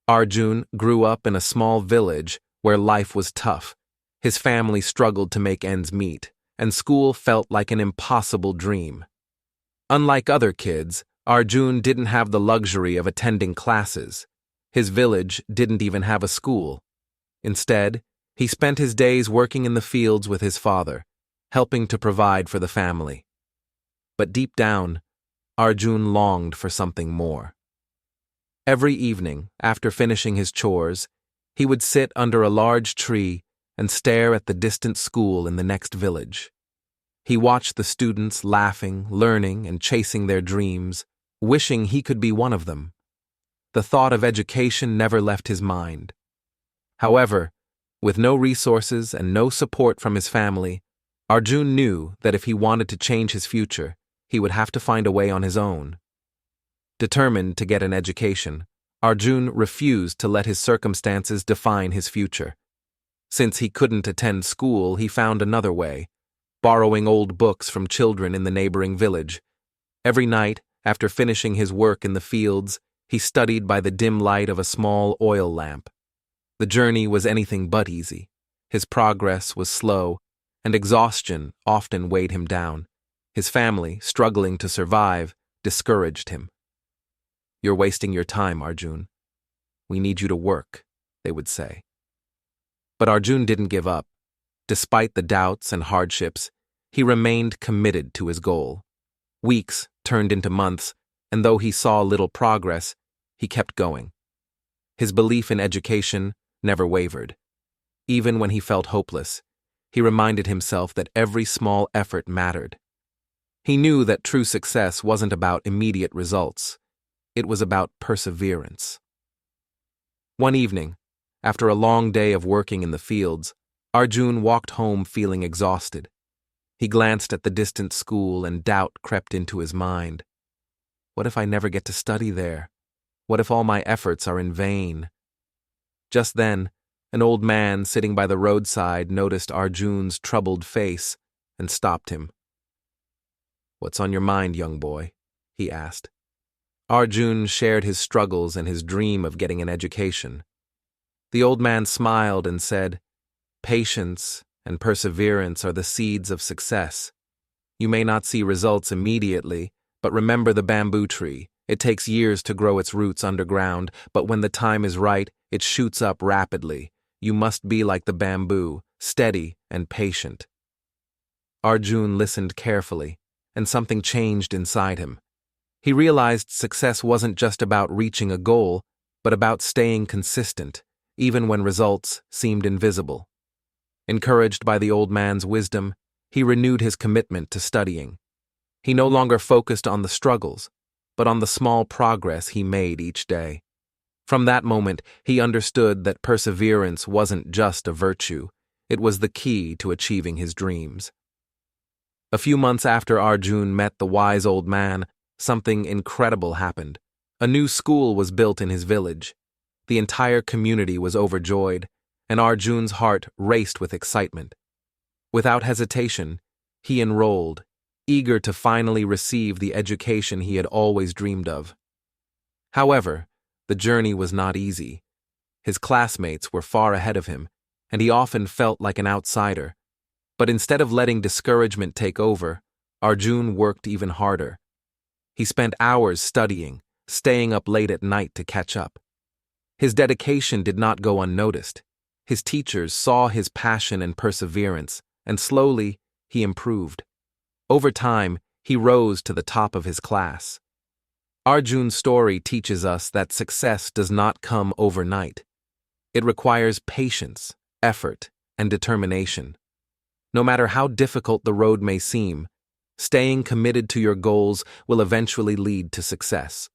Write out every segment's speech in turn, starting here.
Arjun grew up in a small village where life was tough. His family struggled to make ends meet, and school felt like an impossible dream. Unlike other kids, Arjun didn't have the luxury of attending classes. His village didn't even have a school. Instead, he spent his days working in the fields with his father, helping to provide for the family. But deep down, Arjun longed for something more. Every evening, after finishing his chores, he would sit under a large tree and stare at the distant school in the next village. He watched the students laughing, learning, and chasing their dreams, wishing he could be one of them. The thought of education never left his mind. However, with no resources and no support from his family, Arjun knew that if he wanted to change his future, he would have to find a way on his own. Determined to get an education, Arjun refused to let his circumstances define his future. Since he couldn't attend school, he found another way, borrowing old books from children in the neighboring village. Every night, after finishing his work in the fields, he studied by the dim light of a small oil lamp. The journey was anything but easy. His progress was slow, and exhaustion often weighed him down. His family, struggling to survive, discouraged him. "You're wasting your time, Arjun. We need you to work," they would say. But Arjun didn't give up. Despite the doubts and hardships, he remained committed to his goal. Weeks turned into months, and though he saw little progress, he kept going. His belief in education never wavered. Even when he felt hopeless, he reminded himself that every small effort mattered. He knew that true success wasn't about immediate results. It was about perseverance. One evening, after a long day of working in the fields, Arjun walked home feeling exhausted. He glanced at the distant school and doubt crept into his mind. What if I never get to study there? What if all my efforts are in vain? Just then, an old man sitting by the roadside noticed Arjun's troubled face and stopped him. "What's on your mind, young boy?" he asked. Arjun shared his struggles and his dream of getting an education. The old man smiled and said, "Patience and perseverance are the seeds of success. You may not see results immediately, but remember the bamboo tree. It takes years to grow its roots underground, but when the time is right, it shoots up rapidly. You must be like the bamboo, steady and patient." Arjun listened carefully, and something changed inside him. He realized success wasn't just about reaching a goal, but about staying consistent, even when results seemed invisible. Encouraged by the old man's wisdom, he renewed his commitment to studying. He no longer focused on the struggles, but on the small progress he made each day. From that moment, he understood that perseverance wasn't just a virtue, it was the key to achieving his dreams. A few months after Arjun met the wise old man, something incredible happened. A new school was built in his village. The entire community was overjoyed, and Arjun's heart raced with excitement. Without hesitation, he enrolled, eager to finally receive the education he had always dreamed of. However, the journey was not easy. His classmates were far ahead of him, and he often felt like an outsider. But instead of letting discouragement take over, Arjun worked even harder. He spent hours studying, staying up late at night to catch up. His dedication did not go unnoticed. His teachers saw his passion and perseverance, and slowly, he improved. Over time, he rose to the top of his class. Arjun's story teaches us that success does not come overnight. It requires patience, effort, and determination. No matter how difficult the road may seem, staying committed to your goals will eventually lead to success.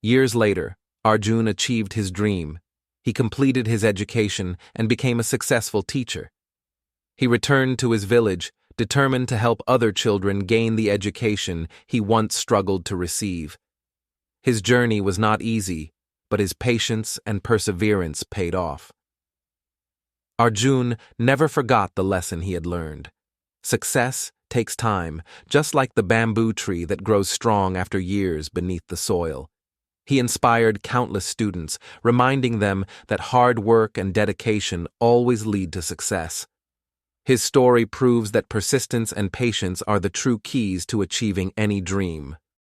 Years later, Arjun achieved his dream. He completed his education and became a successful teacher. He returned to his village, determined to help other children gain the education he once struggled to receive. His journey was not easy, but his patience and perseverance paid off. Arjun never forgot the lesson he had learned. Success takes time, just like the bamboo tree that grows strong after years beneath the soil. He inspired countless students, reminding them that hard work and dedication always lead to success. His story proves that persistence and patience are the true keys to achieving any dream.